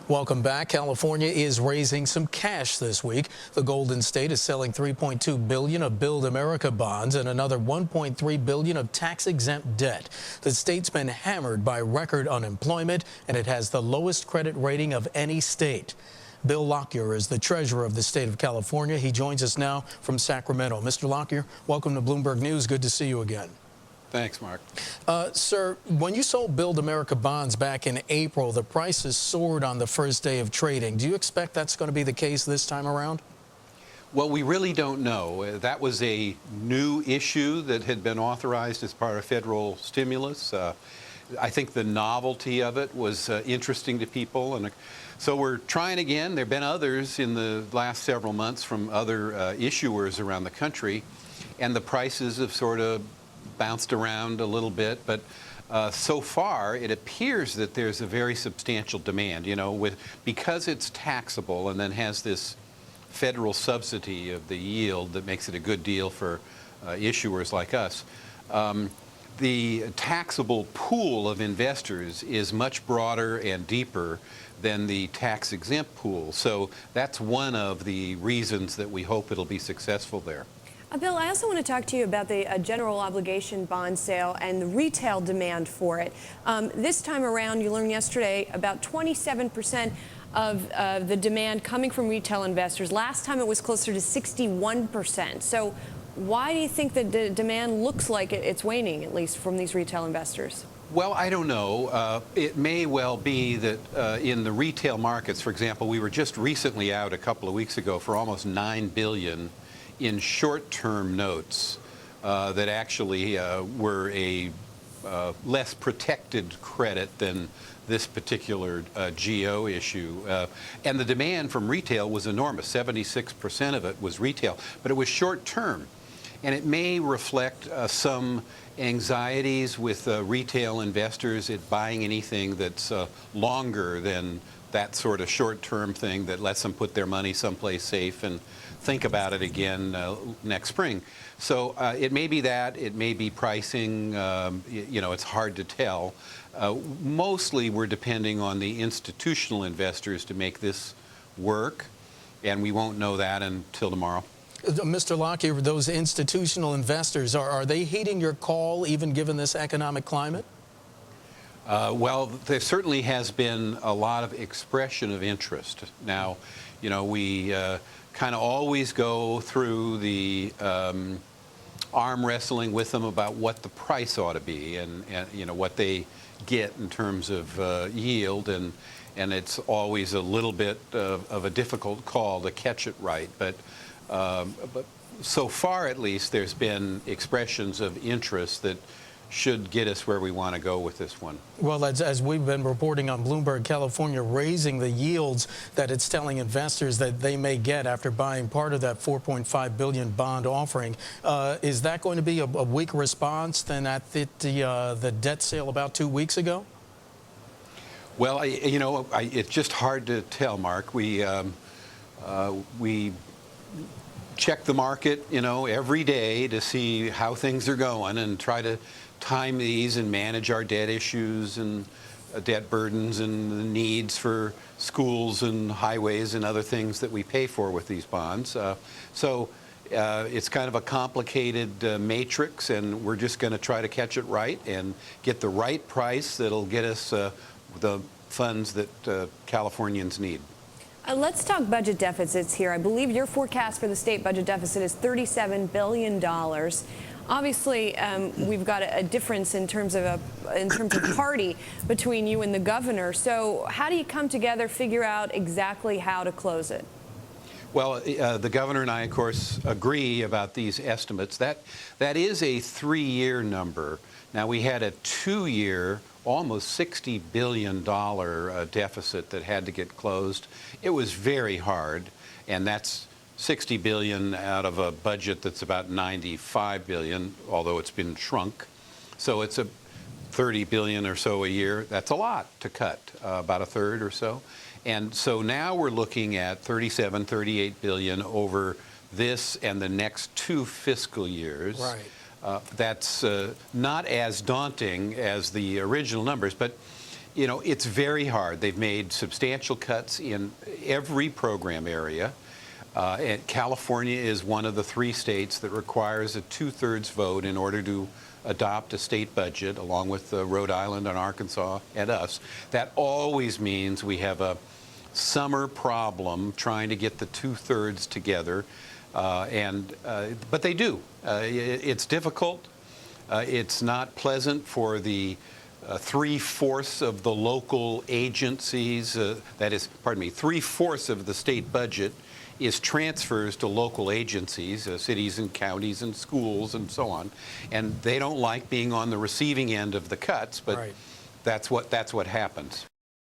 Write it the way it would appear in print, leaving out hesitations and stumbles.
Welcome back. California is raising some cash this week. The Golden State is selling $3.2 billion of Build America bonds and another $1.3 billion of tax-exempt debt. The state's been hammered by record unemployment, and it has the lowest credit rating of any state. Bill Lockyer is the treasurer of the state of California. He joins us now from Sacramento. Mr. Lockyer, welcome to Bloomberg News. Good to see you again. Thanks, Mark. Sir, when you sold Build America bonds back in April, the prices soared on the first day of trading. Do you expect that's going to be the case this time around? Well, we really don't know. That was a new issue that had been authorized as part of federal stimulus. I think the novelty of it was interesting to people. And so we're trying again. There have been others in the last several months from other issuers around the country, and the prices have sort of bounced around a little bit, but so far it appears that there's a very substantial demand, because it's taxable and then has this federal subsidy of the yield that makes it a good deal for issuers like us. The taxable pool of investors is much broader and deeper than the tax-exempt pool, so that's one of the reasons that we hope it'll be successful there. Bill, I also want to talk to you about the general obligation bond sale and the retail demand for it. This time around, you learned yesterday about 27% of the demand coming from retail investors. Last time it was closer to 61%. So why do you think that the demand looks like it's waning, at least from these retail investors? Well, I don't know. It may well be that in the retail markets, for example, we were just recently out a couple of weeks ago for almost $9 billion in short-term notes that actually were a less protected credit than this particular GO issue. And the demand from retail was enormous. 76% of it was retail, but it was short-term. And it may reflect some anxieties with retail investors at buying anything that's longer than that sort of short-term thing that lets them put their money someplace safe and think about it again next spring. So it may be that, it may be pricing, it's hard to tell. Mostly we're depending on the institutional investors to make this work, and we won't know that until tomorrow. Mr. Lockyer, those institutional investors, are they heeding your call even given this economic climate? Well, there certainly has been a lot of expression of interest. Now, we kind of always go through the arm wrestling with them about what the price ought to be and what they get in terms of yield, and it's always a little bit of a difficult call to catch it right. But so far, at least, there's been expressions of interest that should get us where we want to go with this one. Well, as we've been reporting on Bloomberg, California raising the yields that it's telling investors that they may get after buying part of that $4.5 billion bond offering. Is that going to be a weaker response than at the debt sale about 2 weeks ago? Well, it's just hard to tell, Mark. We check the market, every day to see how things are going and try to time these and manage our debt issues and debt burdens and the needs for schools and highways and other things that we pay for with these bonds. So it's kind of a complicated matrix, and we're just going to try to catch it right and get the right price that'll get us the funds that Californians need. Let's talk budget deficits here. I believe your forecast for the state budget deficit is $37 billion. Obviously, we've got a difference in terms of party between you and the governor. So how do you come together, figure out exactly how to close it? Well, the governor and I, of course, agree about these estimates. That is a 3-year number. Now, we had a 2-year, almost $60 billion deficit that had to get closed. It was very hard, and that's $60 billion out of a budget that's about $95 billion, although it's been shrunk. So it's a $30 billion or so a year. That's a lot to cut, about a third or so. And so now we're looking at $37, $38 billion over this and the next 2 fiscal years. Right. That's not as daunting as the original numbers, but You know, it's very hard. They've made substantial cuts in every program area. And California is one of the 3 states that requires a 2/3 vote in order to adopt a state budget, along with Rhode Island and Arkansas and us. That always means we have a summer problem trying to get the 2/3 together. But they do. It's difficult. It's not pleasant for the 3/4 of the local agencies. That is, pardon me, 3/4 of the state budget is transfers to local agencies, cities and counties and schools and so on. And they don't like being on the receiving end of the cuts, but right. that's what happens.